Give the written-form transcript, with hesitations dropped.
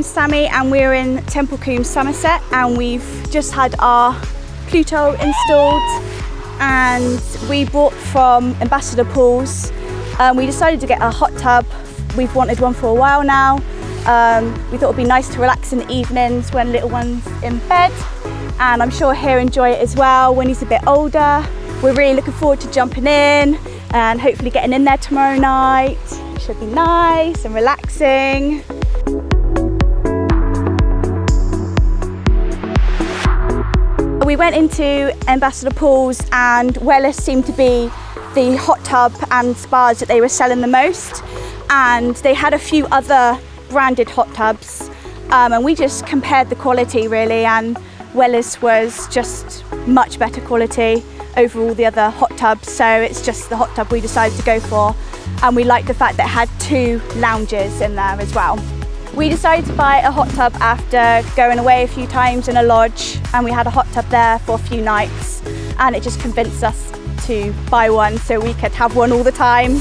name's Sammie and we're in Templecombe, Somerset, and we've just had our Pluto installed, and we bought from Ambassador Pools. We decided to get a hot tub. We've wanted one for a while now. We thought it would be nice to relax in the evenings when little one's in bed, and I'm sure he'll enjoy it as well when he's a bit older. We're really looking forward to jumping in and hopefully getting in there tomorrow night. It should be nice and relaxing. We went into Ambassador Pools and Wellis seemed to be the hot tub and spas that they were selling the most, and they had a few other branded hot tubs, and we just compared the quality really, and Wellis was just much better quality over all the other hot tubs, so it's just the hot tub we decided to go for, and we liked the fact that it had 2 lounges in there as well. We decided to buy a hot tub after going away a few times in a lodge, and we had a hot tub there for a few nights, and it just convinced us to buy one so we could have one all the time.